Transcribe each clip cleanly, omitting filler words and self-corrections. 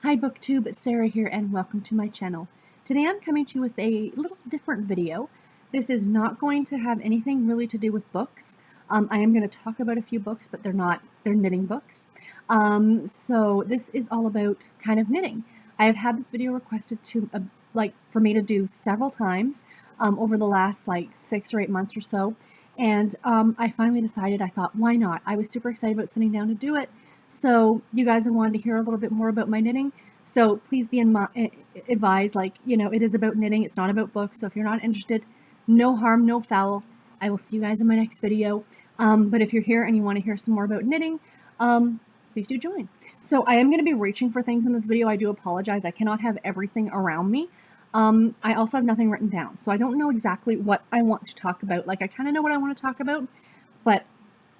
Hi BookTube, it's Sarah here and welcome to my channel. Today I'm coming to you with a little different video. This is not going to have anything really to do with books. I am going to talk about a few books, but they're knitting books. So this is all about kind of knitting. I have had this video requested to for me to do several times over the last 6 or 8 months or so. And I finally decided, I thought, why not? I was super excited about sitting down to do it. So you guys have wanted to hear a little bit more about my knitting. So please be advised, it is about knitting. It's not about books. So if you're not interested, no harm, no foul. I will see you guys in my next video. But if you're here and you want to hear some more about knitting, please do join. So I am going to be reaching for things in this video. I do apologize. I cannot have everything around me. I also have nothing written down. So I don't know exactly what I want to talk about. I kind of know what I want to talk about, but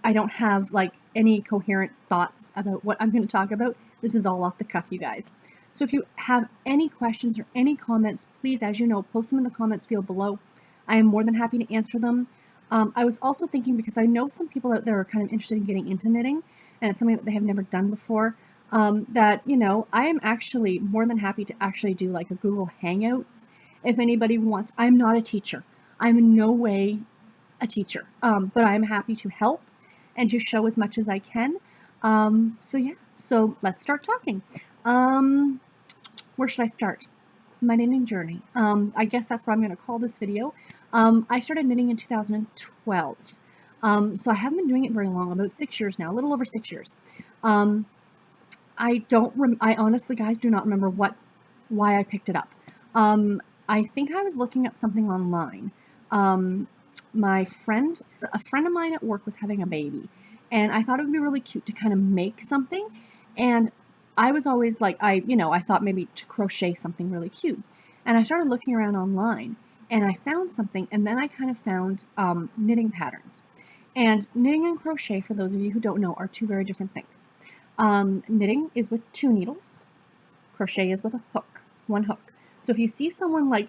I don't have any coherent thoughts about what I'm going to talk about. This is all off the cuff, you guys. So if you have any questions or any comments, please, as you know, post them in the comments field below. I am more than happy to answer them. I was also thinking, because I know some people out there are kind of interested in getting into knitting, and it's something that they have never done before, that, I am actually more than happy to actually do a Google Hangouts if anybody wants. I'm not a teacher. I'm in no way a teacher, but I'm happy to help and to show as much as I can. So let's start talking. Where should I start? My knitting journey. I guess that's what I'm going to call this video. I started knitting in 2012. So I haven't been doing it very long, about 6 years now, a little over 6 years. I honestly, guys, do not remember why I picked it up. I think I was looking up something online. A friend of mine at work was having a baby, and I thought it would be really cute to kind of make something, and I was always I thought maybe to crochet something really cute, and I started looking around online, and I found something, and then I kind of found knitting patterns. And knitting and crochet, for those of you who don't know, are two very different things. Knitting is with 2 needles, crochet is with a hook, 1 hook. So if you see someone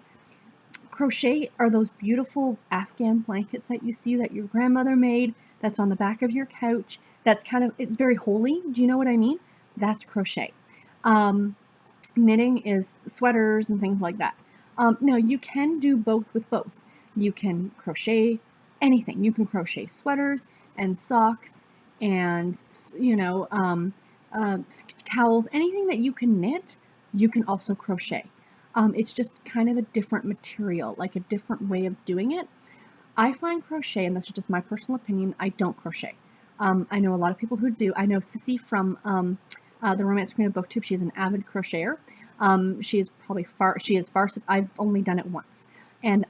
crochet are those beautiful Afghan blankets that you see that your grandmother made, that's on the back of your couch, that's it's very holy, do you know what I mean? That's crochet. Knitting is sweaters and things like that. Now you can do both with both. You can crochet anything. You can crochet sweaters and socks and, towels, anything that you can knit, you can also crochet. It's just kind of a different material, a different way of doing it. I find crochet, and this is just my personal opinion, I don't crochet. I know a lot of people who do. I know Sissy from the Romance Queen of BookTube. She's an avid crocheter. She is I've only done it once. And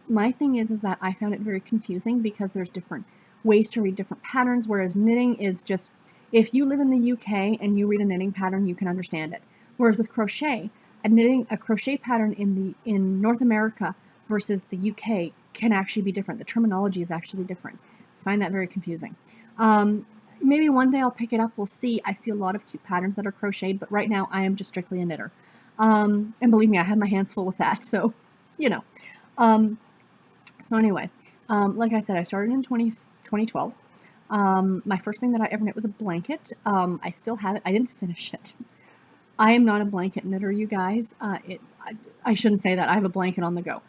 my thing is that I found it very confusing because there's different ways to read different patterns, whereas knitting is just, if you live in the UK and you read a knitting pattern, you can understand it. Whereas with crochet, a crochet pattern in North America versus the UK can actually be different. The terminology is actually different. I find that very confusing. Maybe one day I'll pick it up. We'll see. I see a lot of cute patterns that are crocheted, but right now I am just strictly a knitter. And believe me, I have my hands full with that. So, So anyway, like I said, I started in 2012. My first thing that I ever knit was a blanket. I still have it. I didn't finish it. I am not a blanket knitter, you guys. I shouldn't say that. I have a blanket on the go.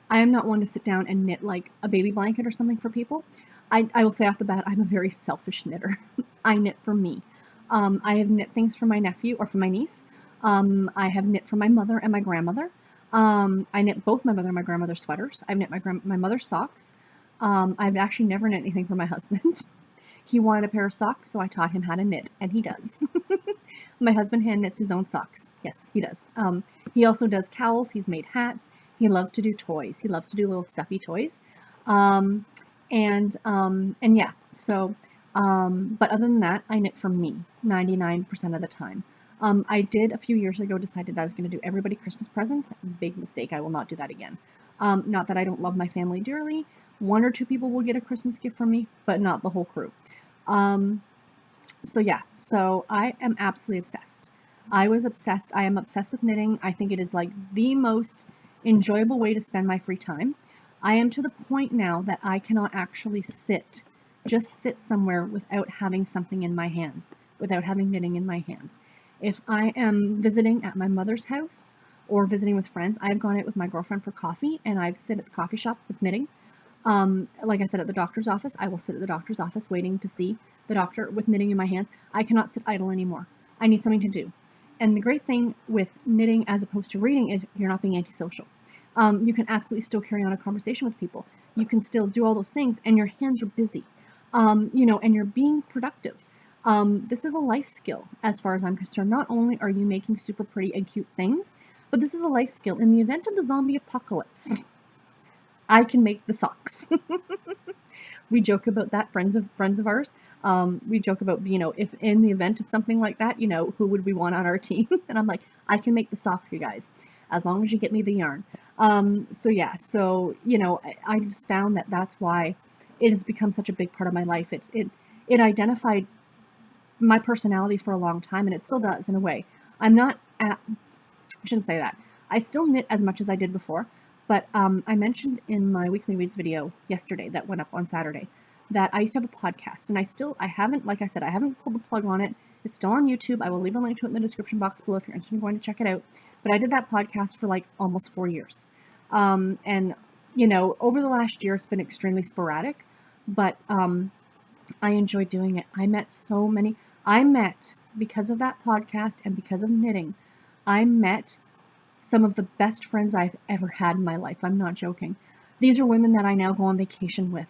I am not one to sit down and knit a baby blanket or something for people. I will say off the bat, I'm a very selfish knitter. I knit for me. I have knit things for my nephew or for my niece. I have knit for my mother and my grandmother. I knit both my mother and my grandmother's sweaters. I've knit my mother's socks. I've actually never knit anything for my husband. He wanted a pair of socks, so I taught him how to knit, and he does. My husband hand knits his own socks. Yes, he does. He also does cowls. He's made hats. He loves to do toys. He loves to do little stuffy toys. And yeah, so, but other than that, I knit for me 99% of the time. I did a few years ago decided that I was going to do everybody Christmas present. Big mistake. I will not do that again. Not that I don't love my family dearly. 1 or 2 people will get a Christmas gift from me, but not the whole crew. So yeah, so I am absolutely obsessed. I am obsessed with knitting. I think it is the most enjoyable way to spend my free time. I am to the point now that I cannot actually just sit somewhere without having something in my hands, without having knitting in my hands. If I am visiting at my mother's house or visiting with friends, I've gone out with my girlfriend for coffee, and I've sit at the coffee shop with knitting. Like I said, at the doctor's office, I will sit at the doctor's office waiting to see the doctor with knitting in my hands. I cannot sit idle anymore. I need something to do. And the great thing with knitting as opposed to reading is you're not being antisocial. You can absolutely still carry on a conversation with people. You can still do all those things, and your hands are busy, and you're being productive. This is a life skill, as far as I'm concerned. Not only are you making super pretty and cute things, but this is a life skill. In the event of the zombie apocalypse, I can make the socks. We joke about that, friends of ours. We joke about, if in the event of something like that, who would we want on our team? And I'm like, I can make the sock for you guys, as long as you get me the yarn. I just found that that's why it has become such a big part of my life. It identified my personality for a long time, and it still does in a way. I shouldn't say that. I still knit as much as I did before. But I mentioned in my weekly reads video yesterday that went up on Saturday that I used to have a podcast, and I haven't pulled the plug on it. It's still on YouTube. I will leave a link to it in the description box below if you're interested in going to check it out. But I did that podcast for like almost 4 years. Over the last year, it's been extremely sporadic, but I enjoy doing it. Because of that podcast and because of knitting, I met some of the best friends I've ever had in my life. I'm not joking. These are women that I now go on vacation with.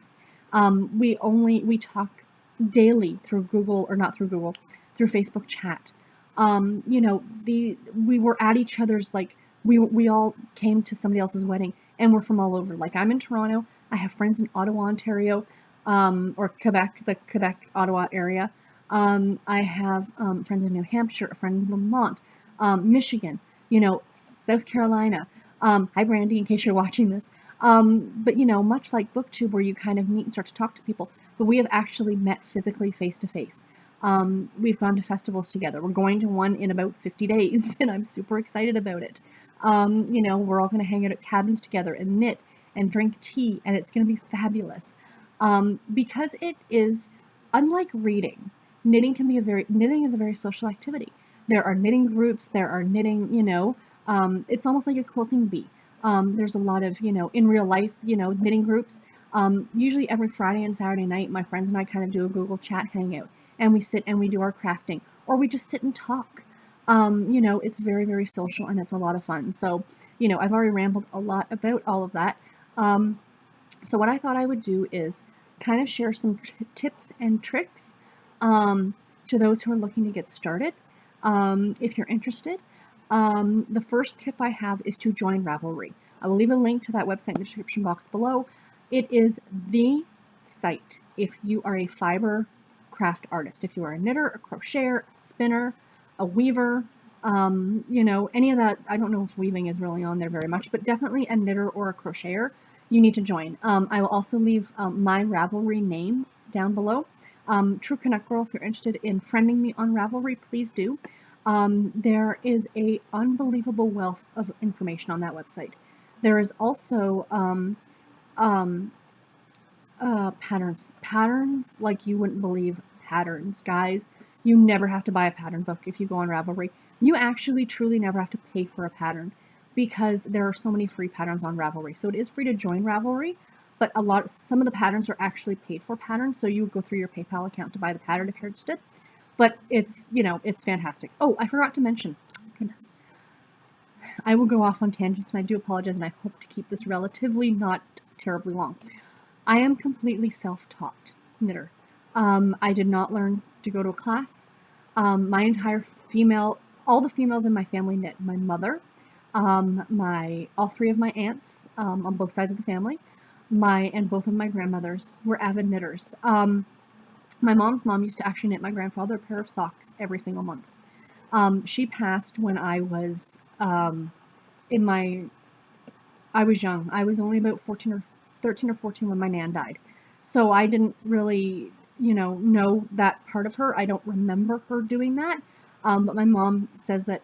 We talk daily through through Facebook chat. We were at each other's, like, we all came to somebody else's wedding, and we're from all over. Like, I'm in Toronto. I have friends in Ottawa, Ontario, or Quebec, the Quebec, Ottawa area. I have friends in New Hampshire, a friend in Vermont, Michigan, South Carolina. Hi, Brandy, in case you're watching this. But, much like BookTube, where you kind of meet and start to talk to people, but we have actually met physically face to face. We've gone to festivals together. We're going to one in about 50 days, and I'm super excited about it. We're all going to hang out at cabins together and knit and drink tea, and it's going to be fabulous. Because it is, unlike reading, knitting is a very social activity. There are knitting groups, there are knitting, it's almost like a quilting bee. There's a lot of, in real life, knitting groups. Usually every Friday and Saturday night, my friends and I kind of do a Google chat hangout, and we sit and we do our crafting, or we just sit and talk. It's very, very social, and it's a lot of fun. So, I've already rambled a lot about all of that. So what I thought I would do is kind of share some tips and tricks to those who are looking to get started. If you're interested, the first tip I have is to join Ravelry. I will leave a link to that website in the description box below. It is the site if you are a fiber craft artist. If you are a knitter, a crocheter, a spinner, a weaver, any of that. I don't know if weaving is really on there very much, but definitely a knitter or a crocheter, you need to join. I will also leave my Ravelry name down below. TrueCanuckGirl, if you're interested in friending me on Ravelry, please do. There is a unbelievable wealth of information on that website. There is also patterns like you wouldn't believe. Patterns, guys. You never have to buy a pattern book if you go on Ravelry. You actually truly never have to pay for a pattern, because there are so many free patterns on Ravelry. So it is free to join Ravelry, but some of the patterns are actually paid for patterns, so you would go through your PayPal account to buy the pattern if you're interested. But it's, it's fantastic. Oh, I forgot to mention, goodness, I will go off on tangents, and I do apologize, and I hope to keep this relatively not terribly long. I am completely self-taught knitter. I did not learn to go to a class. My entire all the females in my family knit. My mother, all three of my aunts, on both sides of the family, and both of my grandmothers were avid knitters. My mom's mom used to actually knit my grandfather a pair of socks every single month. She passed when I was, I was young. I was only about 13 or 14 when my nan died. So I didn't really, know that part of her. I don't remember her doing that. But my mom says that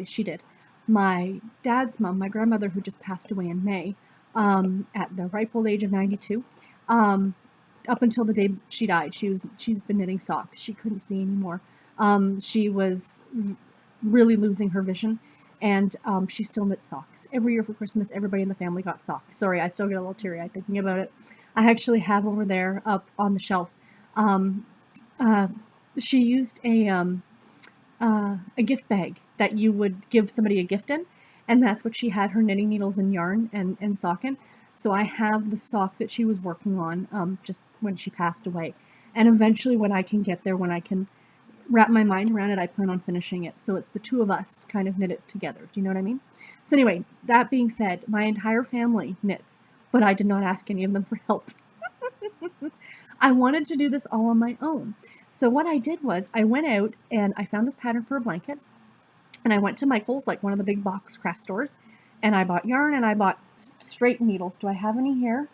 she did. My dad's mom, my grandmother, who just passed away in May, at the ripe old age of 92, up until the day she died, she's been knitting socks. She couldn't see anymore. She was really losing her vision, and she still knits socks. Every year for Christmas, everybody in the family got socks. Sorry, I still get a little teary-eyed thinking about it. I actually have over there up on the shelf. She used a gift bag that you would give somebody a gift in, and that's what she had her knitting needles and yarn and sock in. So I have the sock that she was working on just when she passed away. And eventually when I can get there, when I can wrap my mind around it, I plan on finishing it. So it's the two of us kind of knit it together. Do you know what I mean? So anyway, that being said, my entire family knits, but I did not ask any of them for help. I wanted to do this all on my own. So what I did was I went out and I found this pattern for a blanket, and I went to Michael's, like one of the big box craft stores, and I bought yarn and I bought straight needles. Do I have any here?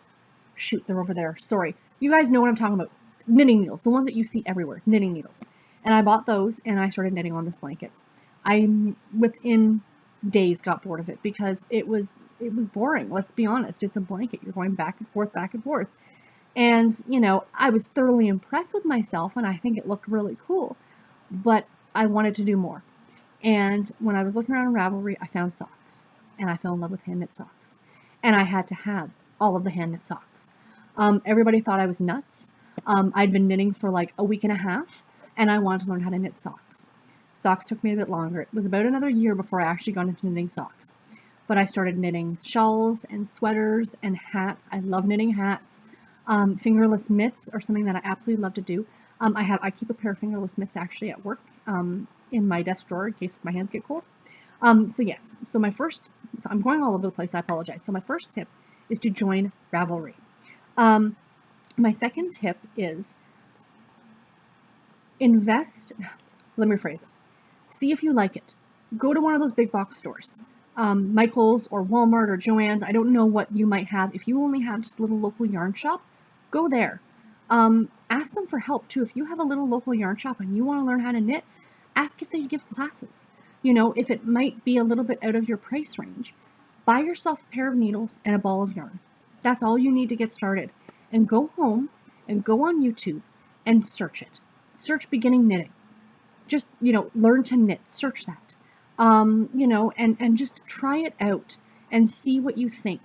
Shoot, they're over there. Sorry. You guys know what I'm talking about. Knitting needles, the ones that you see everywhere, knitting needles. And I bought those and I started knitting on this blanket. I, within days, got bored of it because it was boring. Let's be honest. It's a blanket. You're going back and forth, back and forth. And, you know, I was thoroughly impressed with myself and I think it looked really cool, but I wanted to do more. And when I was looking around on Ravelry, I found socks, and I fell in love with hand knit socks. And I had to have all of the hand knit socks. Everybody thought I was nuts. I'd been knitting for like a week and a half, and I wanted to learn how to knit socks. Socks took me a bit longer. It was about another year before I actually got into knitting socks. But I started knitting shawls and sweaters and hats. I love knitting hats. Fingerless mitts are something that I absolutely love to do. I keep a pair of fingerless mitts actually at work in my desk drawer in case my hands get cold. So yes, so I'm going all over the place, I apologize. So my first tip is to join Ravelry. My second tip is let me rephrase this. See if you like it. Go to one of those big box stores. Michael's or Walmart or Joann's, I don't know what you might have. If you only have just a little local yarn shop, go there. Ask them for help too. If you have a little local yarn shop and you want to learn how to knit, ask if they give classes. You know, if it might be a little bit out of your price range, buy yourself a pair of needles and a ball of yarn. That's all you need to get started. And go home and go on YouTube and search it. Search beginning knitting. Just, you know, learn to knit. Search that. You know, and just try it out and see what you think.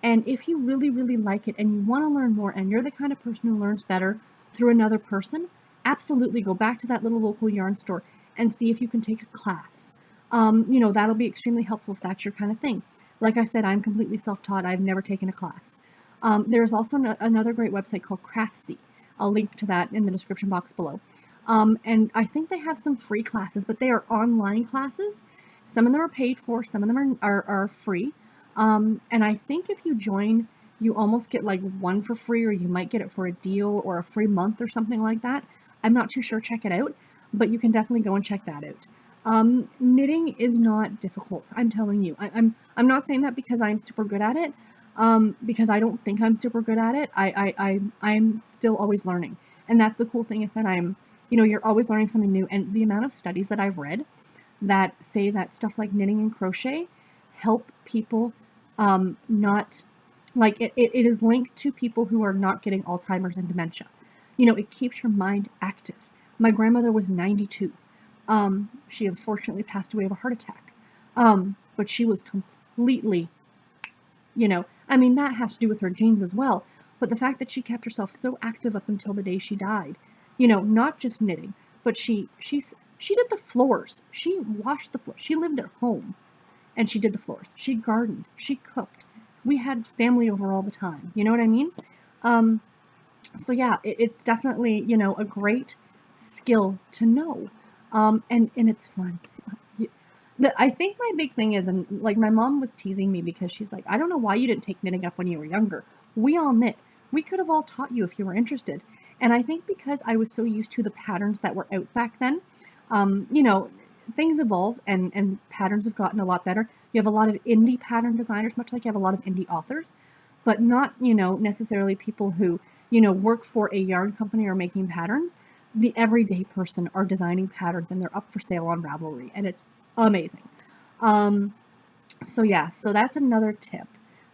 And if you really, really like it and you want to learn more and you're the kind of person who learns better through another person, absolutely go back to that little local yarn store and see if you can take a class. You know, that'll be extremely helpful if that's your kind of thing. Like I said, I'm completely self-taught. I've never taken a class. There's also another great website called Craftsy. I'll link to that in the description box below. And I think they have some free classes, but they are online classes. Some of them are paid for, some of them are free. And I think if you join, you almost get like one for free, or you might get it for a deal or a free month or something like that. I'm not too sure. Check it out, but you can definitely go and check that out. Knitting is not difficult. I'm telling you. I'm not saying that because I'm super good at it, because I don't think I'm super good at it. I'm still always learning, and that's the cool thing is that you know, you're always learning something new. And the amount of studies that I've read that say that stuff like knitting and crochet help people not, like, it is linked to people who are not getting Alzheimer's and dementia. You know, it keeps your mind active. My grandmother was 92. She unfortunately passed away of a heart attack. But she was completely, you know, I mean, that has to do with her genes as well. But the fact that she kept herself so active up until the day she died, you know, not just knitting, but she did the floors. She washed the floors. She lived at home and she did the floors. She gardened. She cooked. We had family over all the time. You know what I mean? So yeah, it's definitely, you know, a great skill to know. And it's fun. I think my big thing is, and like my mom was teasing me because she's like, I don't know why you didn't take knitting up when you were younger. We all knit. We could have all taught you if you were interested. And I think because I was so used to the patterns that were out back then, you know, things evolve and patterns have gotten a lot better. You have a lot of indie pattern designers, much like you have a lot of indie authors, but not, you know, necessarily people who, you know, work for a yarn company or making patterns. The everyday person are designing patterns and they're up for sale on Ravelry, and it's amazing. So yeah, so that's another tip.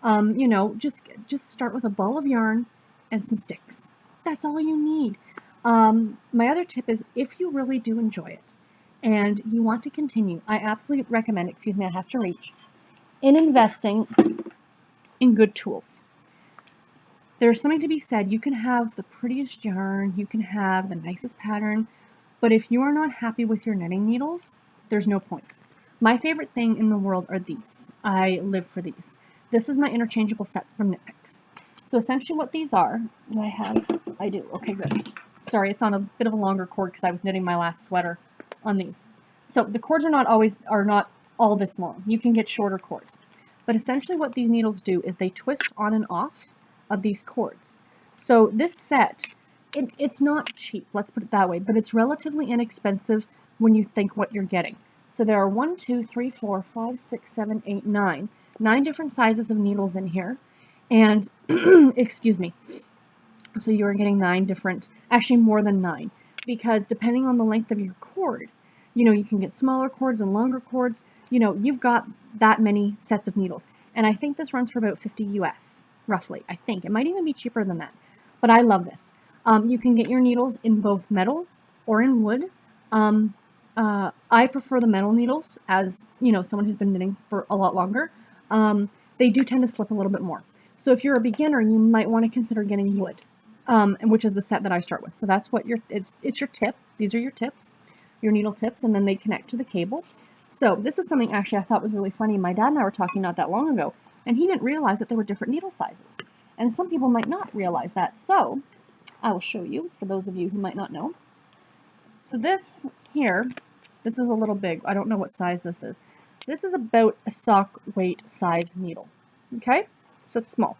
You know, just start with a ball of yarn and some sticks. That's all you need. My other tip is, if you really do enjoy it, and you want to continue. I absolutely recommend, excuse me, I have to reach, in investing in good tools. There's something to be said. You can have the prettiest yarn, you can have the nicest pattern, but if you are not happy with your knitting needles, there's no point. My favorite thing in the world are these. I live for these. This is my interchangeable set from Knit Picks. So essentially what these are, I do, okay, good. Sorry, it's on a bit of a longer cord because I was knitting my last sweater on these. So the cords are not all this long. You can get shorter cords. But essentially what these needles do is they twist on and off of these cords. So this set, it's not cheap, let's put it that way, but it's relatively inexpensive when you think what you're getting. So there are 1, 2, 3, 4, 5, 6, 7, 8, 9. 9 different sizes of needles in here. And, excuse me, so you're getting 9 different, actually more than 9, because depending on the length of your cord, you know, you can get smaller cords and longer cords, you know, you've got that many sets of needles. And I think this runs for about 50 US, roughly, I think. It might even be cheaper than that, but I love this. You can get your needles in both metal or in wood. I prefer the metal needles as, you know, someone who's been knitting for a lot longer. They do tend to slip a little bit more. So if you're a beginner, you might want to consider getting wood, which is the set that I start with. So that's what it's your tip. These are your tips, your needle tips, and then they connect to the cable. So this is something actually I thought was really funny. My dad and I were talking not that long ago, and he didn't realize that there were different needle sizes. And some people might not realize that. So I will show you for those of you who might not know. So this here, this is a little big. I don't know what size this is. This is about a sock weight size needle. Okay? So it's small.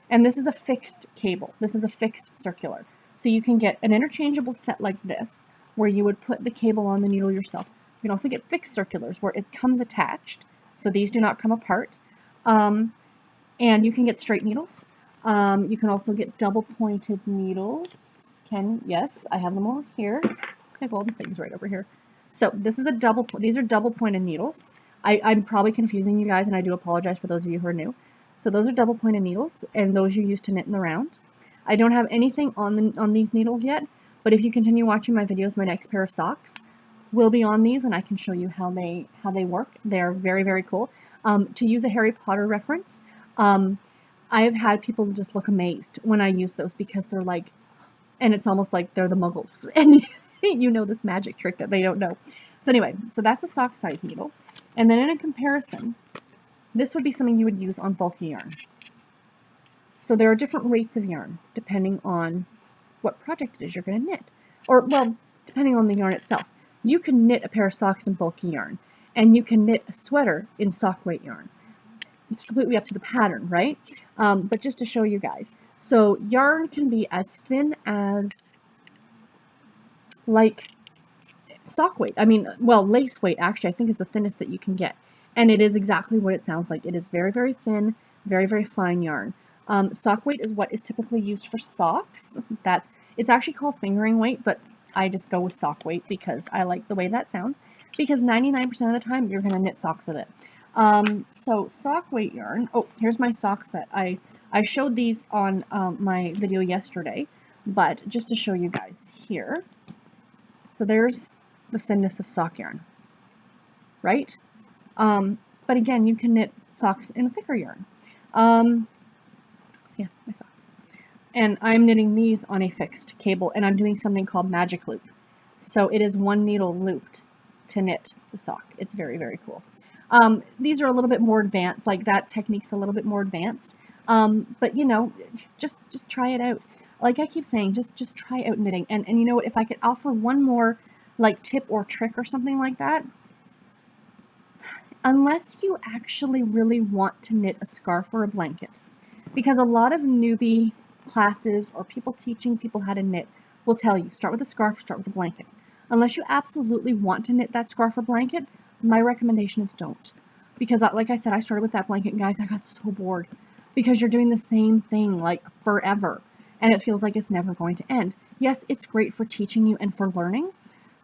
And this is a fixed cable. This is a fixed circular. So you can get an interchangeable set like this, where you would put the cable on the needle yourself. You can also get fixed circulars where it comes attached. So these do not come apart. And you can get straight needles. You can also get double pointed needles. Yes, I have them all here. I have all the things right over here. So this is these are double pointed needles. I'm probably confusing you guys, and I do apologize for those of you who are new. So those are double pointed needles, and those you use to knit in the round. I don't have anything on these needles yet, but if you continue watching my videos, my next pair of socks will be on these, and I can show you how they work. They're very, very cool. To use a Harry Potter reference, I have had people just look amazed when I use those, because they're like, and it's almost like they're the Muggles, and you know this magic trick that they don't know. So anyway, so that's a sock size needle. And then in a comparison, this would be something you would use on bulky yarn. So there are different rates of yarn depending on what project it is you're going to knit. Or, well, depending on the yarn itself. You can knit a pair of socks in bulky yarn, and you can knit a sweater in sock weight yarn. It's completely up to the pattern, right? But just to show you guys. So yarn can be as thin as, like, sock weight. I mean, well, lace weight actually I think is the thinnest that you can get. And it is exactly what it sounds like. It is very, very thin, very, very fine yarn. Sock weight is what is typically used for socks. It's actually called fingering weight, but I just go with sock weight because I like the way that sounds. Because 99% of the time you're going to knit socks with it. So sock weight yarn. Oh, here's my socks that I showed these on my video yesterday, but just to show you guys here. So there's the thinness of sock yarn, right? But again, you can knit socks in a thicker yarn. So yeah, my socks. And I'm knitting these on a fixed cable, and I'm doing something called magic loop. So it is one needle looped to knit the sock. It's very, very cool. These are a little bit more advanced, like that technique's a little bit more advanced. But you know, just try it out. Like I keep saying, just try out knitting. And you know what, if I could offer one more like tip or trick or something like that, unless you actually really want to knit a scarf or a blanket, because a lot of newbie classes or people teaching people how to knit will tell you, start with a scarf, start with a blanket. Unless you absolutely want to knit that scarf or blanket, my recommendation is don't. Because like I said, I started with that blanket, and guys, I got so bored. Because you're doing the same thing like forever, and it feels like it's never going to end. Yes, it's great for teaching you and for learning,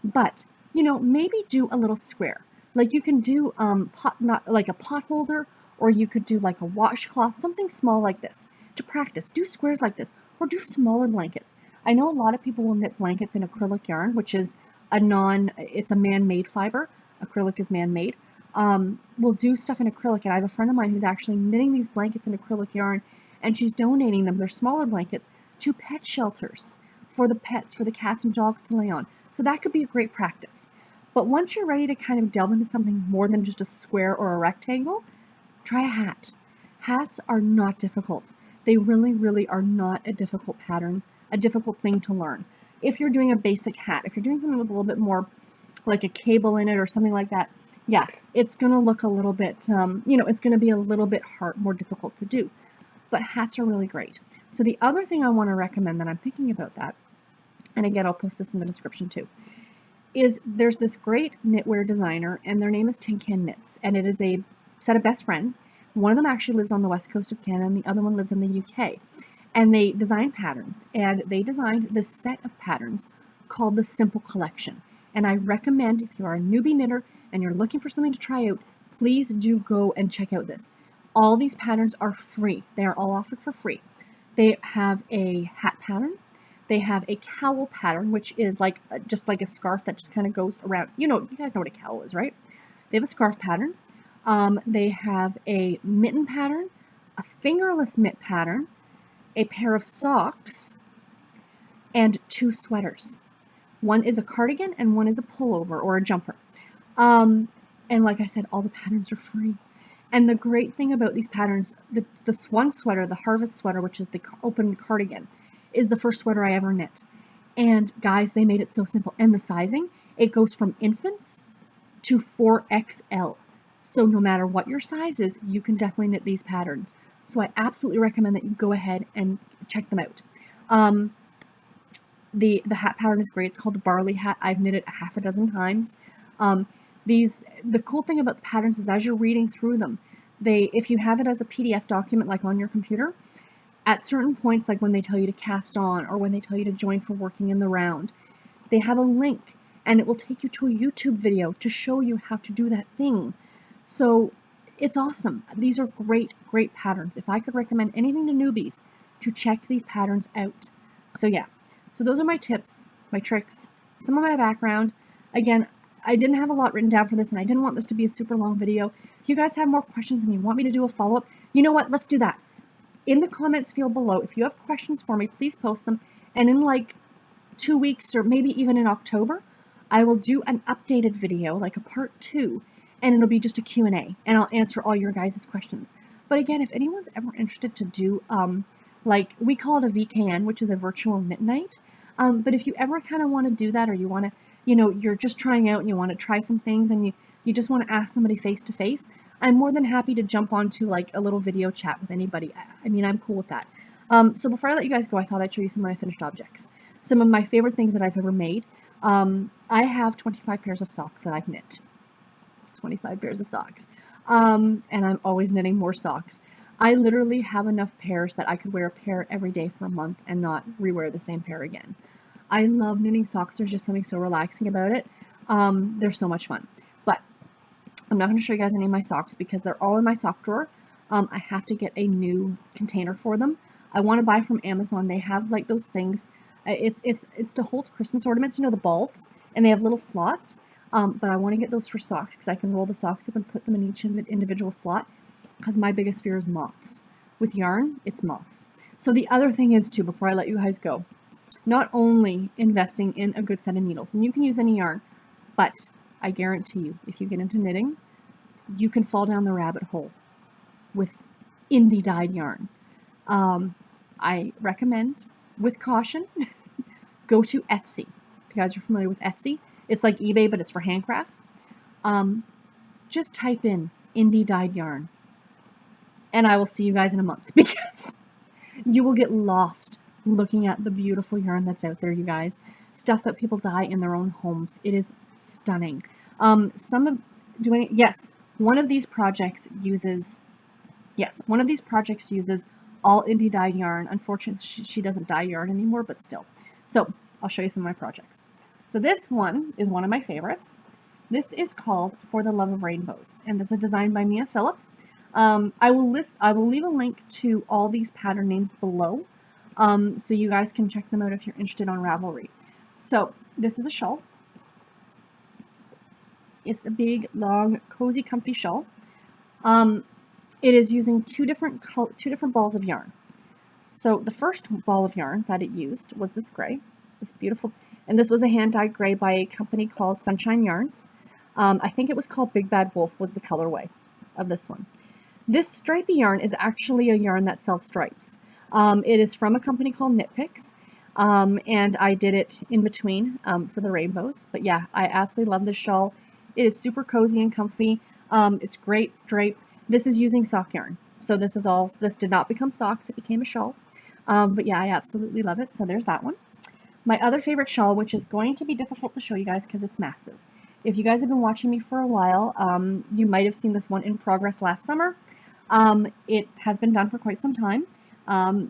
but, you know, maybe do a little square. Like you can do not like a pot holder, or you could do like a washcloth, something small like this to practice. Do squares like this, or do smaller blankets. I know a lot of people will knit blankets in acrylic yarn, which is it's a man-made fiber. Acrylic is man-made. We'll do stuff in acrylic, and I have a friend of mine who's actually knitting these blankets in acrylic yarn, and she's donating them, they're smaller blankets, to pet shelters for the pets, for the cats and dogs to lay on. So that could be a great practice. But once you're ready to kind of delve into something more than just a square or a rectangle, try a hat. Hats are not difficult. They really, really are not a difficult pattern, a difficult thing to learn. If you're doing a basic hat, if you're doing something with a little bit more like a cable in it or something like that, yeah, it's going to look a little bit, it's going to be a little bit more difficult to do. But hats are really great. So the other thing I want to recommend that I'm thinking about that, and again, I'll post this in the description too, is there's this great knitwear designer, and their name is Tin Can Knits, and it is a set of best friends. One of them actually lives on the west coast of Canada, and the other one lives in the UK. And they design patterns, and they designed this set of patterns called the Simple Collection. And I recommend, if you are a newbie knitter and you're looking for something to try out, please do go and check out this. All these patterns are free. They are all offered for free. They have a hat pattern. They have a cowl pattern, which is like just like a scarf that just kind of goes around. You guys know what a cowl is, right? They have a scarf pattern. They have a mitten pattern, a fingerless mitt pattern, a pair of socks, and 2 sweaters. One is a cardigan and one is a pullover or a jumper. And like I said, all the patterns are free. And the great thing about these patterns, the one sweater, the harvest sweater, which is the open cardigan, is the first sweater I ever knit. And guys, they made it so simple. And the sizing, it goes from infants to 4XL. So no matter what your size is, you can definitely knit these patterns. So I absolutely recommend that you go ahead and check them out. The hat pattern is great. It's called the barley hat. I've knit it 6 times. The cool thing about the patterns is as you're reading through them, if you have it as a PDF document like on your computer, at certain points, like when they tell you to cast on or when they tell you to join for working in the round, they have a link and it will take you to a YouTube video to show you how to do that thing. So it's awesome. These are great, great patterns. If I could recommend anything to newbies, to check these patterns out. So yeah, so those are my tips, my tricks, some of my background. Again, I didn't have a lot written down for this, and I didn't want this to be a super long video. If you guys have more questions and you want me to do a follow-up, you know what? Let's do that. In the comments field below, if you have questions for me, please post them. And in like 2 weeks or maybe even in October, I will do an updated video, like a part 2, and it'll be just a Q&A, and I'll answer all your guys' questions. But again, if anyone's ever interested to do, like we call it a VKN, which is a virtual knit night. But if you ever kind of want to do that, or you want to, you're just trying out and you want to try some things and you just want to ask somebody face to face, I'm more than happy to jump onto like a little video chat with anybody. I mean, I'm cool with that. So before I let you guys go, I thought I'd show you some of my finished objects. Some of my favorite things that I've ever made. I have 25 pairs of socks that I've knit. 25 pairs of socks. And I'm always knitting more socks. I literally have enough pairs that I could wear a pair every day for a month and not rewear the same pair again. I love knitting socks. There's just something so relaxing about it. They're so much fun. But I'm not going to show you guys any of my socks because they're all in my sock drawer. I have to get a new container for them. I want to buy from Amazon. They have like those things. It's to hold Christmas ornaments, the balls, and they have little slots. But I want to get those for socks because I can roll the socks up and put them in each individual slot, because my biggest fear is moths. With yarn, it's moths. So the other thing is too, before I let you guys go, not only investing in a good set of needles, and you can use any yarn, but I guarantee you, if you get into knitting, you can fall down the rabbit hole with indie dyed yarn. I recommend, with caution, go to Etsy. If you guys are familiar with Etsy, it's like eBay, but it's for handcrafts. Just type in indie dyed yarn, and I will see you guys in a month, because you will get lost looking at the beautiful yarn that's out there, you guys. Stuff that people dye in their own homes. It is stunning. One of these projects uses all indie dyed yarn. Unfortunately, she doesn't dye yarn anymore, but still. So I'll show you some of my projects. So this one is one of my favorites. This is called For the Love of Rainbows, and this is designed by Mia Phillip. I will leave a link to all these pattern names below, so you guys can check them out if you're interested on Ravelry. So this is a shawl. It's a big, long, cozy, comfy shawl. It is using two different balls of yarn. So the first ball of yarn that it used was this gray, this beautiful, and this was a hand-dyed gray by a company called Sunshine Yarns. I think it was called Big Bad Wolf was the colorway of this one. This stripy yarn is actually a yarn that sells stripes. It is from a company called Knit Picks, and I did it in between for the rainbows. But yeah, I absolutely love this shawl. It is super cozy and comfy. It's great drape. This is using sock yarn. So this did not become socks, it became a shawl. But yeah, I absolutely love it. So there's that one. My other favorite shawl, which is going to be difficult to show you guys because it's massive. If you guys have been watching me for a while, you might have seen this one in progress last summer. It has been done for quite some time.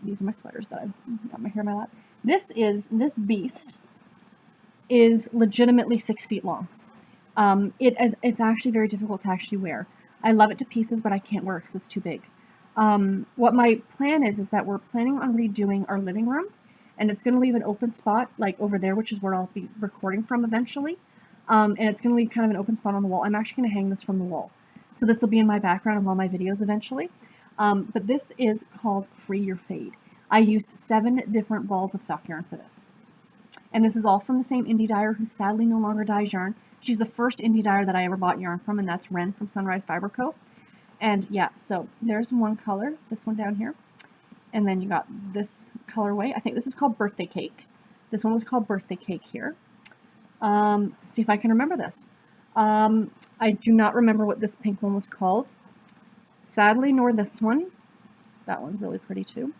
These are my sweaters that I've got my hair in my lap. This beast is legitimately 6 feet long. It's actually very difficult to actually wear. I love it to pieces, but I can't wear it because it's too big. What my plan is that we're planning on redoing our living room, and it's going to leave an open spot like over there, which is where I'll be recording from eventually. And it's going to leave kind of an open spot on the wall. I'm actually going to hang this from the wall. So this will be in my background of all my videos eventually. But this is called Free Your Fade. I used 7 different balls of sock yarn for this. And this is all from the same indie dyer who sadly no longer dyes yarn. She's the first indie dyer that I ever bought yarn from, and that's Ren from Sunrise Fiber Co. And yeah, so there's one color, this one down here. And then you got this colorway. I think this is called Birthday Cake. This one was called Birthday Cake here. See if I can remember this. I do not remember what this pink one was called. Sadly, nor this one. That one's really pretty too.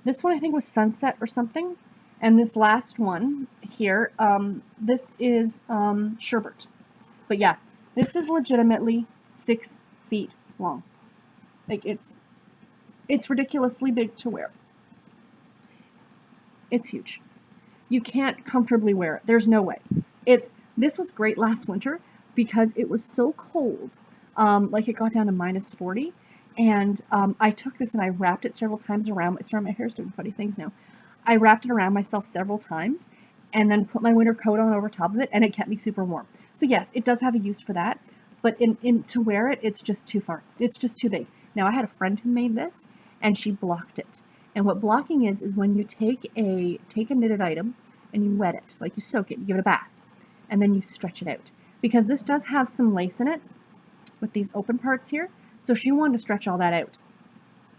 This one I think was Sunset or something. And this last one here, this is Sherbet. But yeah, this is legitimately 6 feet long. Like it's ridiculously big to wear. It's huge. You can't comfortably wear it. There's no way. This was great last winter because it was so cold. Like it got down to -40, and I took this and I wrapped it several times around. Sorry, my hair's doing funny things now. I wrapped it around myself several times, and then put my winter coat on over top of it, and it kept me super warm. So yes, it does have a use for that, but to wear it, it's just too far. It's just too big. Now I had a friend who made this, and she blocked it. And what blocking is when you take a knitted item and you wet it, like you soak it, you give it a bath, and then you stretch it out. Because this does have some lace in it with these open parts here, so she wanted to stretch all that out.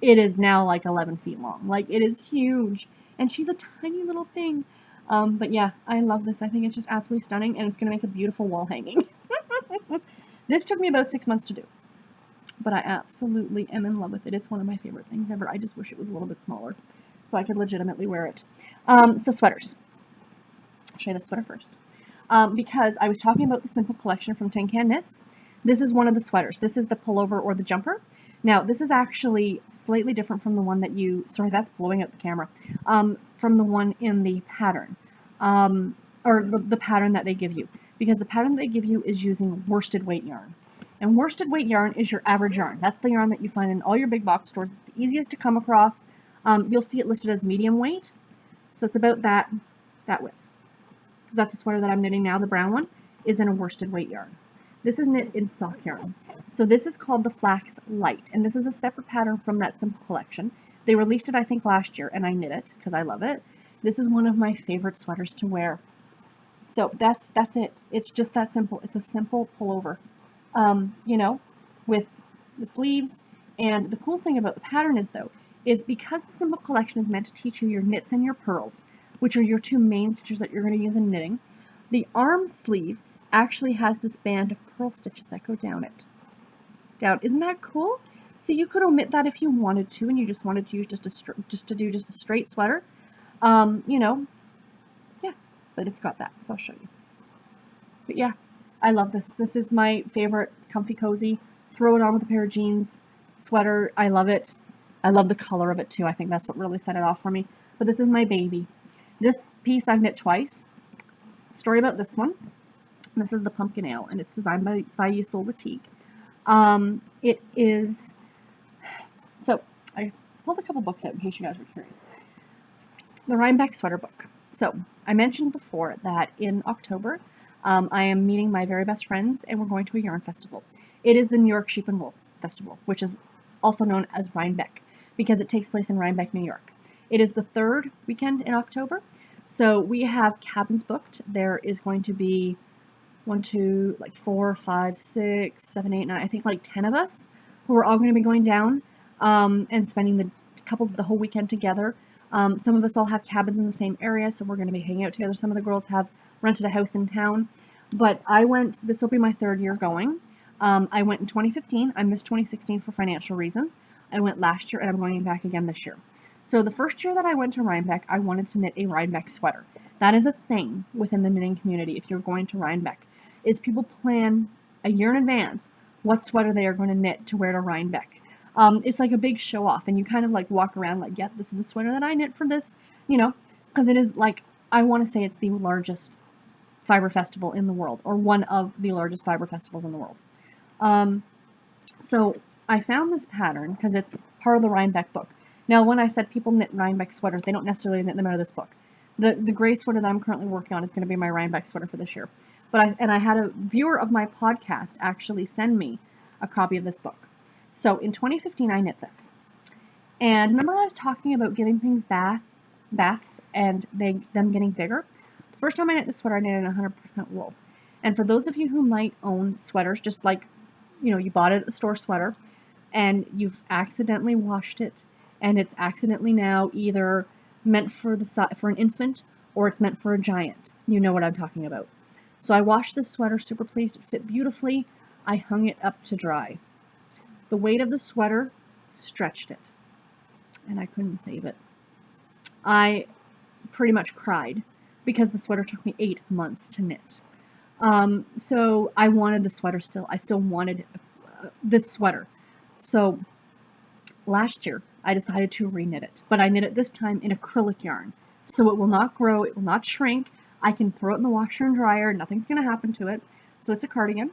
It is now like 11 feet long. Like, it is huge. And she's a tiny little thing. But yeah, I love this. I think it's just absolutely stunning, and it's going to make a beautiful wall hanging. This took me about 6 months to do. But I absolutely am in love with it. It's one of my favorite things ever. I just wish it was a little bit smaller so I could legitimately wear it. So sweaters. I'll show you the sweater first. Because I was talking about the Simple Collection from Tin Can Knits. This is one of the sweaters. This is the pullover or the jumper. Now, this is actually slightly different from the one that sorry, that's blowing out the camera, from the one in the pattern, or the pattern that they give you. Because the pattern they give you is using worsted weight yarn. And worsted weight yarn is your average yarn. That's the yarn that you find in all your big box stores. It's the easiest to come across. You'll see it listed as medium weight. So it's about that width. That's the sweater that I'm knitting now. The brown one is in a worsted weight yarn. This is knit in sock yarn. So this is called the Flax Light, and this is a separate pattern from that Simple Collection. They released it, I think, last year, and I knit it because I love it. This is one of my favorite sweaters to wear. So that's it. It's just that simple. It's a simple pullover, you know, with the sleeves. And the cool thing about the pattern is because the Simple Collection is meant to teach you your knits and your purls, which are your two main stitches that you're going to use in knitting, the arm sleeve actually has this band of purl stitches that go down it. Isn't that cool? So you could omit that if you wanted to, and you just wanted to use just a straight sweater. You know, yeah, but it's got that, so I'll show you. But yeah, I love this. This is my favorite comfy cozy. Throw it on with a pair of jeans, sweater. I love it. I love the color of it too. I think that's what really set it off for me. But this is my baby. This piece I've knit twice. Story about this one. This is the Pumpkin Ale, and it's designed by Yusol Latique. It is, so I pulled a couple books out in case you guys were curious. The Rhinebeck Sweater Book. So I mentioned before that in October I am meeting my very best friends, and we're going to a yarn festival. It is the New York Sheep and Wool Festival, which is also known as Rhinebeck, because it takes place in Rhinebeck, New York. It is the third weekend in October, so we have cabins booked. There is going to be 4, 5, 6, 7, 8, 9, I think like 10 of us who are all going to be going down and spending the whole weekend together. Some of us all have cabins in the same area, so we're going to be hanging out together. Some of the girls have rented a house in town, but this will be my third year going. I went in 2015. I missed 2016 for financial reasons. I went last year, and I'm going back again this year. So the first year that I went to Rhinebeck, I wanted to knit a Rhinebeck sweater. That is a thing within the knitting community. If you're going to Rhinebeck, is people plan a year in advance what sweater they are going to knit to wear to Rhinebeck. It's like a big show off, and you kind of like walk around like, yeah, this is the sweater that I knit for this, you know, because it is like, I want to say it's the largest fiber festival in the world, or one of the largest fiber festivals in the world. So I found this pattern because it's part of the Rhinebeck book. Now, when I said people knit Rhinebeck sweaters, they don't necessarily knit them out of this book. The gray sweater that I'm currently working on is going to be my Rhinebeck sweater for this year. But I had a viewer of my podcast actually send me a copy of this book. So in 2015, I knit this. And remember I was talking about giving things baths and them getting bigger? The first time I knit this sweater, I knitted 100% wool. And for those of you who might own sweaters, just like, you know, you bought it at the store sweater, and you've accidentally washed it, and it's accidentally now either meant for an infant or it's meant for a giant. You know what I'm talking about. So I washed this sweater, super pleased, it fit beautifully. I hung it up to dry. The weight of the sweater stretched it, and I couldn't save it. I pretty much cried because the sweater took me 8 months to knit. So I wanted the sweater still. I still wanted this sweater. So last year, I decided to re-knit it, but I knit it this time in acrylic yarn. So it will not grow, it will not shrink. I can throw it in the washer and dryer, nothing's going to happen to it. So it's a cardigan,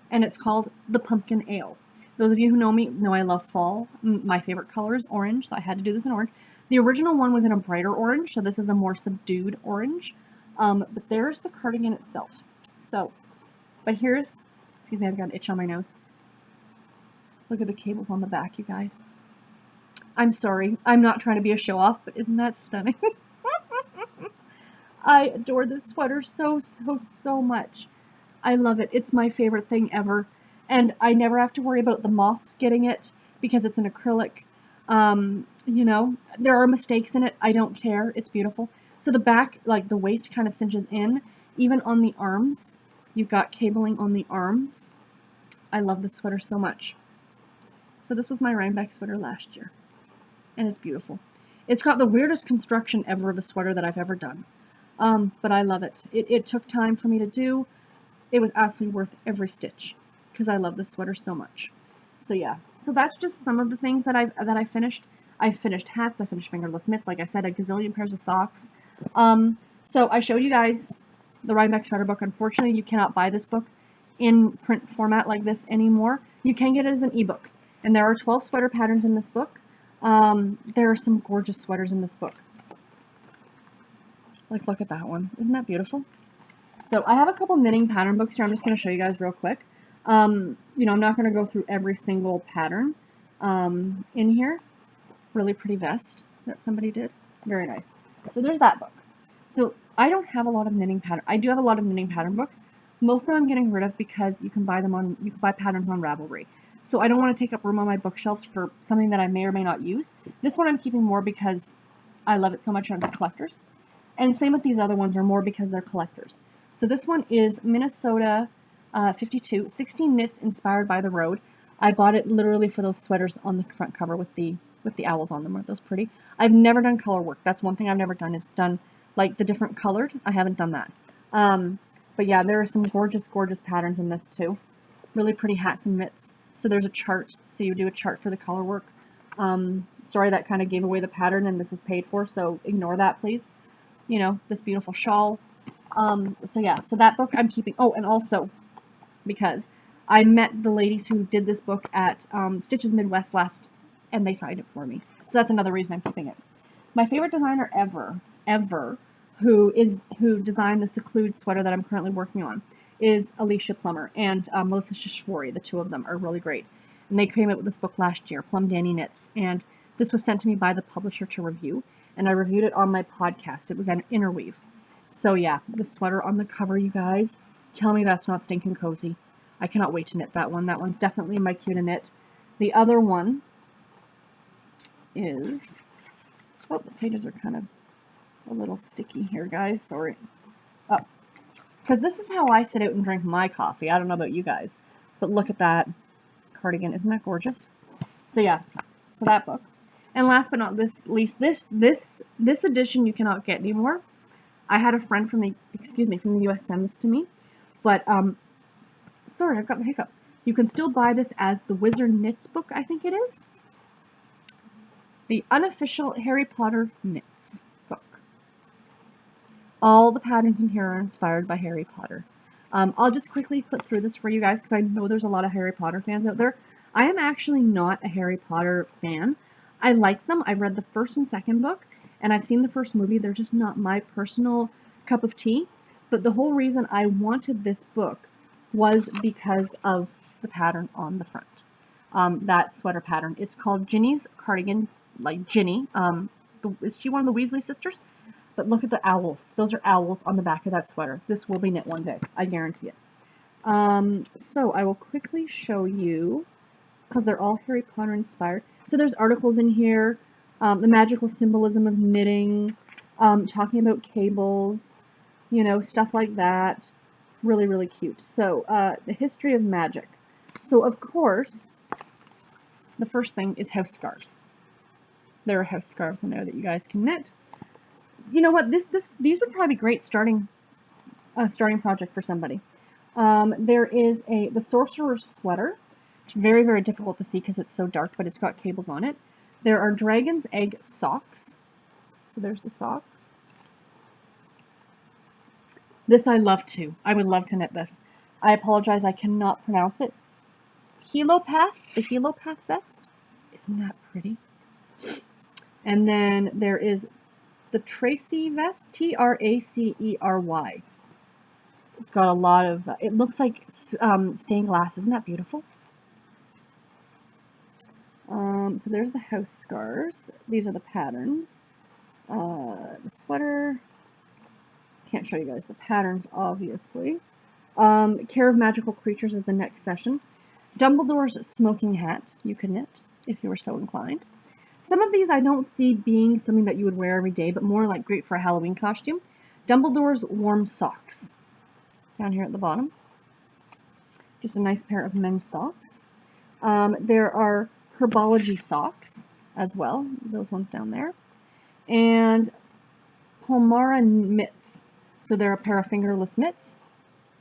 and it's called the Pumpkin Ale. Those of you who know me know I love fall. My favorite color is orange, so I had to do this in orange. The original one was in a brighter orange, so this is a more subdued orange. But there's the cardigan itself. So, but here's, excuse me, I've got an itch on my nose. Look at the cables on the back, you guys. I'm sorry, I'm not trying to be a show-off, but isn't that stunning? I adore this sweater so, so, so much. I love it. It's my favorite thing ever. And I never have to worry about the moths getting it because it's an acrylic. You know, there are mistakes in it. I don't care. It's beautiful. So the back, like the waist kind of cinches in. Even on the arms, you've got cabling on the arms. I love this sweater so much. So this was my Rhinebeck sweater last year. And it's beautiful. It's got the weirdest construction ever of a sweater that I've ever done. But I love it. It took time for me to do. It was absolutely worth every stitch because I love this sweater so much. So yeah, so that's just some of the things that I finished. I finished hats, I finished fingerless mitts, like I said, a gazillion pairs of socks. So I showed you guys the Rhinebeck sweater book. Unfortunately, you cannot buy this book in print format like this anymore. You can get it as an ebook, and there are 12 sweater patterns in this book. There are some gorgeous sweaters in this book. Like, look at that one. Isn't that beautiful? So I have a couple knitting pattern books here. I'm just going to show you guys real quick. You know, I'm not going to go through every single pattern in here. Really pretty vest that somebody did. Very nice. So there's that book. So I don't have a lot of knitting pattern. I do have a lot of knitting pattern books. Most of them I'm getting rid of because you can buy patterns on Ravelry. So I don't want to take up room on my bookshelves for something that I may or may not use. This one I'm keeping more because I love it so much and it's collectors. And same with these other ones, are more because they're collectors. So this one is Minnesota 52, 16 knits inspired by the road. I bought it literally for those sweaters on the front cover with the owls on them. Aren't those pretty? I've never done color work. That's one thing I've never done, is done like the different colored. I haven't done that. But yeah, there are some gorgeous, gorgeous patterns in this too. Really pretty hats and mitts. So there's a chart. So you do a chart for the color work. Sorry, that kind of gave away the pattern, and this is paid for, so ignore that, please. You know, this beautiful shawl. So yeah, so that book I'm keeping. Oh, and also, because I met the ladies who did this book at Stitches Midwest last, and they signed it for me. So that's another reason I'm keeping it. My favorite designer ever who designed the Seclude sweater that I'm currently working on, is Alicia Plummer and Melissa Shishwari. The two of them are really great. And they came out with this book last year, Plum Danny Knits. And this was sent to me by the publisher to review. And I reviewed it on my podcast. It was an interweave. So yeah, the sweater on the cover, you guys. Tell me that's not stinking cozy. I cannot wait to knit that one. That one's definitely my cue to knit. The other one is... Oh, the pages are kind of a little sticky here, guys. Sorry. Oh, because this is how I sit out and drink my coffee. I don't know about you guys, but look at that cardigan. Isn't that gorgeous? So yeah, so that book. And last but not least, this edition you cannot get anymore. I had a friend from the US send this to me, but sorry, I've got the hiccups. You can still buy this as the Wizard Knits book, I think it is. The unofficial Harry Potter Knits book. All the patterns in here are inspired by Harry Potter. I'll just quickly flip through this for you guys because I know there's a lot of Harry Potter fans out there. I am actually not a Harry Potter fan. I like them. I've read the first and second book, and I've seen the first movie. They're just not my personal cup of tea. But the whole reason I wanted this book was because of the pattern on the front. That sweater pattern. It's called Ginny's Cardigan, like Ginny. Is she one of the Weasley sisters? But look at the owls. Those are owls on the back of that sweater. This will be knit one day. I guarantee it. So I will quickly show you, because they're all Harry Potter inspired. So there's articles in here, the magical symbolism of knitting, talking about cables, you know, stuff like that. Really, really cute. So the history of magic. So of course, the first thing is house scarves. There are house scarves in there that you guys can knit. You know what? These would probably be great starting project for somebody. There is the Sorcerer's Sweater. It's very, very difficult to see because it's so dark, but it's got cables on it. There are Dragon's Egg socks. So there's the socks. This I love too. I would love to knit this. I apologize, I cannot pronounce it. Helopath, the Helopath vest. Isn't that pretty? And then there is the Tracy vest, Tracery. It's got a lot of, it looks like stained glass. Isn't that beautiful? So there's the house scarves. These are the patterns. The sweater. Can't show you guys the patterns, obviously. Care of Magical Creatures is the next session. Dumbledore's smoking hat you can knit if you were so inclined. Some of these I don't see being something that you would wear every day, but more like great for a Halloween costume. Dumbledore's warm socks. Down here at the bottom. Just a nice pair of men's socks. There are Herbology socks as well. Those ones down there. And Palmara mitts. So they're a pair of fingerless mitts.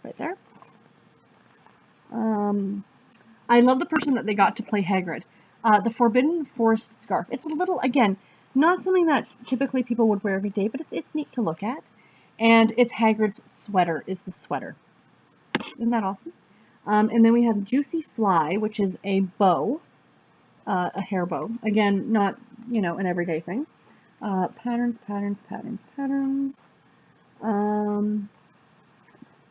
Right there. I love the person that they got to play Hagrid. The Forbidden Forest scarf. It's a little, again, not something that typically people would wear every day, but it's neat to look at. And it's Hagrid's sweater is the sweater. Isn't that awesome? And then we have Juicy Fly, which is a bow, a hair bow. Again, not, you know, an everyday thing. Patterns.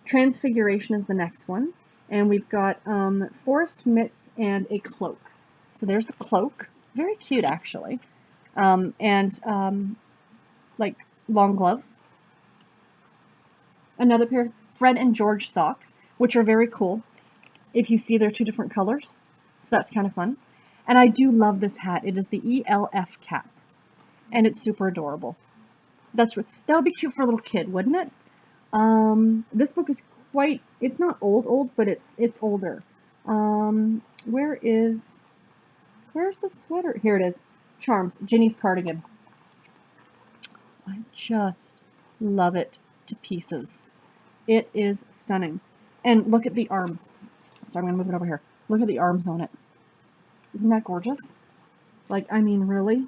Transfiguration is the next one. And we've got forest mitts and a cloak. So there's the cloak. Very cute, actually. Like long gloves. Another pair of Fred and George socks, which are very cool. If you see, they're two different colors. So that's kind of fun. And I do love this hat. It is the ELF cap. And it's super adorable. That would be cute for a little kid, wouldn't it? This book is quite, it's not old, but it's older. Where's the sweater? Here it is. Charms. Ginny's cardigan. I just love it to pieces. It is stunning. And look at the arms. So I'm going to move it over here. Look at the arms on it. Isn't that gorgeous? Like, I mean, really?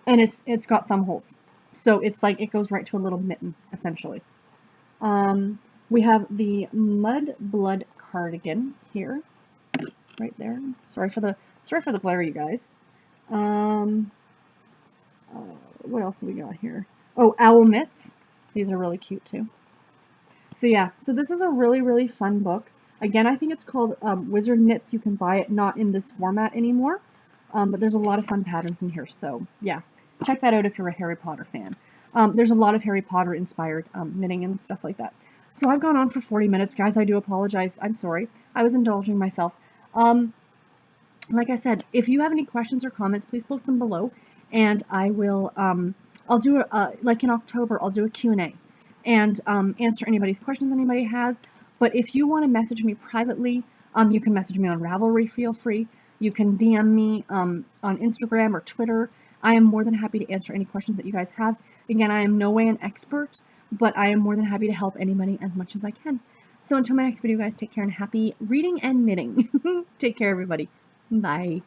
And it's got thumb holes. So it's like, it goes right to a little mitten, essentially. We have the Mud Blood cardigan here. Right there. Sorry for the glare, you guys. What else have we got here? Oh, owl mitts. These are really cute too. So yeah, so this is a really, really fun book. Again, I think it's called Wizard Knits. You can buy it not in this format anymore, but there's a lot of fun patterns in here. So yeah, check that out if you're a Harry Potter fan. There's a lot of Harry Potter inspired knitting and stuff like that. So I've gone on for 40 minutes, guys. I do apologize. I'm sorry. I was indulging myself. Like I said, if you have any questions or comments, please post them below, and I will, I'll do, like in October, I'll do a Q&A and answer anybody's questions anybody has. But if you want to message me privately, you can message me on Ravelry, feel free. You can DM me on Instagram or Twitter. I am more than happy to answer any questions that you guys have. Again, I am no way an expert, but I am more than happy to help anybody as much as I can. So until my next video, guys, take care and happy reading and knitting. Take care, everybody. Bye.